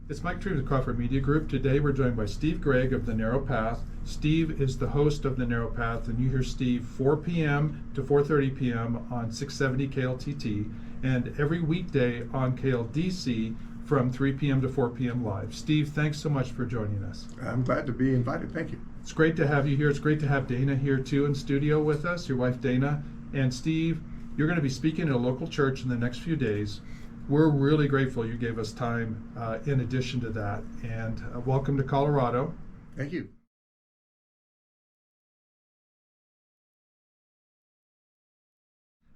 It's Mike Tree with Crawford Media Group. Today we're joined by Steve Gregg of The Narrow Path. Steve is the host of The Narrow Path, and you hear Steve 4 p.m. to 4:30 p.m. on 670 KLTT, and every weekday on KLDC from 3 p.m. to 4 p.m. live. Steve, thanks so much for joining us. I'm glad to be invited. Thank you. It's great to have you here. It's great to have Dana here too in studio with us, your wife Dana. And Steve, you're going to be speaking at a local church in the next few days. We're really grateful you gave us time in addition to that. And welcome to Colorado. Thank you.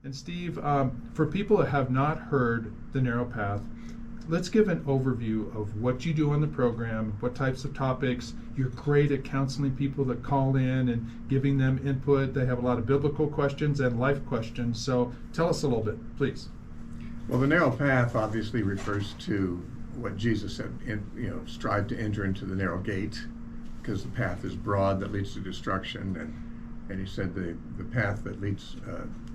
And Steve, for people that have not heard The Narrow Path, let's give an overview of what you do on the program, what types of topics. You're great at counseling people that call in and giving them input. They have a lot of biblical questions and life questions. So tell us a little bit, please. Well, the narrow path obviously refers to what Jesus said, strive to enter into the narrow gate, because the path is broad that leads to destruction. And he said the path that leads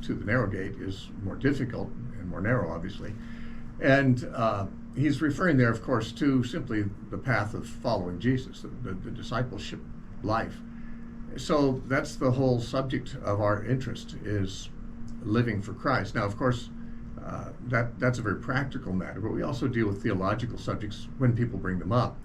to the narrow gate is more difficult and more narrow, obviously. And he's referring there, of course, to simply the path of following Jesus, the discipleship life. So that's the whole subject of our interest, is living for Christ. Now, of course, that's a very practical matter, but we also deal with theological subjects when people bring them up.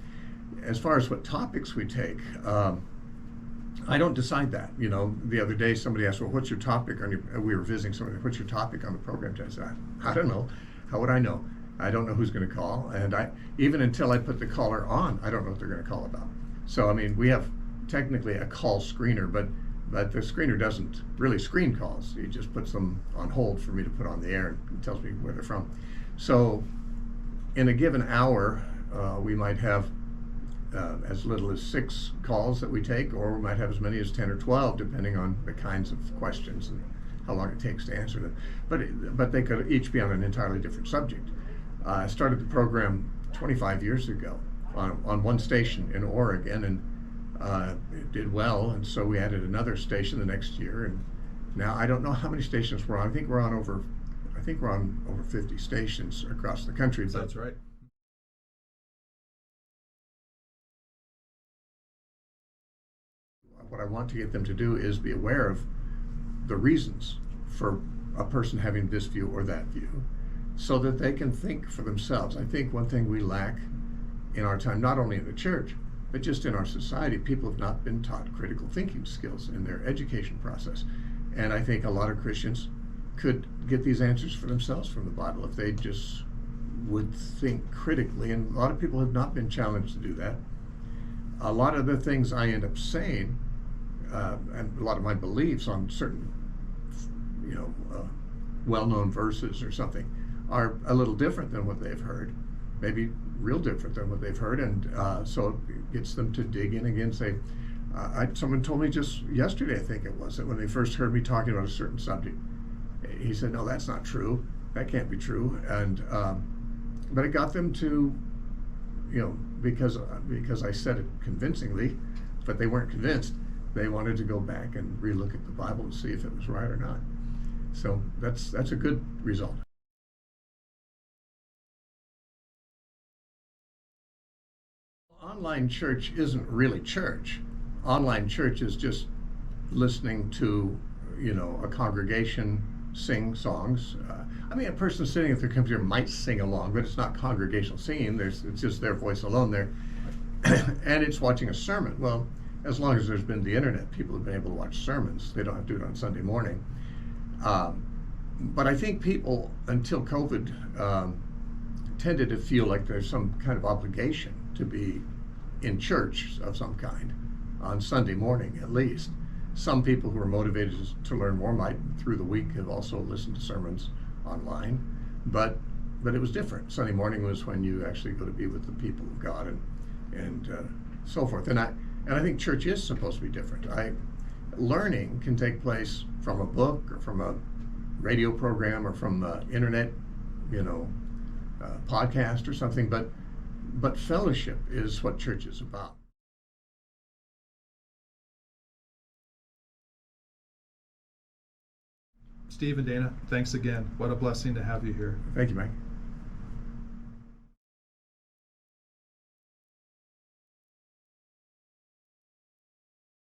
As far as what topics we take, I don't decide that. The other day somebody asked, well, what's your topic? We were visiting somebody, what's your topic on the program? I said, I don't know. How would I know? I don't know who's going to call. And even until I put the caller on, I don't know what they're going to call about. So, we have technically a call screener, but the screener doesn't really screen calls. He just puts them on hold for me to put on the air and tells me where they're from. So in a given hour, we might have as little as 6 calls that we take, or we might have as many as 10 or 12, depending on the kinds of questions and how long it takes to answer them. But they could each be on an entirely different subject. I started the program 25 years ago on one station in Oregon, and it did well, and so we added another station the next year, and now I don't know how many stations we're on. I think we're on over 50 stations across the country. That's right. What I want to get them to do is be aware of the reasons for a person having this view or that view, so that they can think for themselves. I think one thing we lack in our time, not only in the church, but just in our society, people have not been taught critical thinking skills in their education process. And I think a lot of Christians could get these answers for themselves from the Bible if they just would think critically. And a lot of people have not been challenged to do that. A lot of the things I end up saying, and a lot of my beliefs on certain, well-known verses or something, are a little different than what they've heard. Maybe real different than what they've heard, and so it gets them to dig in again and say, someone told me just yesterday, I think it was, that when they first heard me talking about a certain subject, he said, no, that's not true, that can't be true. And but it got them to, because I said it convincingly, but they weren't convinced. They wanted to go back and relook at the Bible and see if it was right or not. So that's a good result. Online church isn't really church. Online church is just listening to, a congregation sing songs. A person sitting at their computer might sing along, but it's not congregational singing. It's just their voice alone there. And it's watching a sermon. Well, as long as there's been the internet, people have been able to watch sermons. They don't have to do it on Sunday morning. But I think people, until COVID, tended to feel like there's some kind of obligation to be in church of some kind on Sunday morning, at least. Some people who are motivated to learn more might, through the week, have also listened to sermons online. But it was different. Sunday morning was when you actually go to be with the people of God and so forth. And I think church is supposed to be different. Learning can take place from a book or from a radio program or from internet, podcast or something, but fellowship is what church is about. Steve and Dana, thanks again. What a blessing to have you here. Thank you, Mike.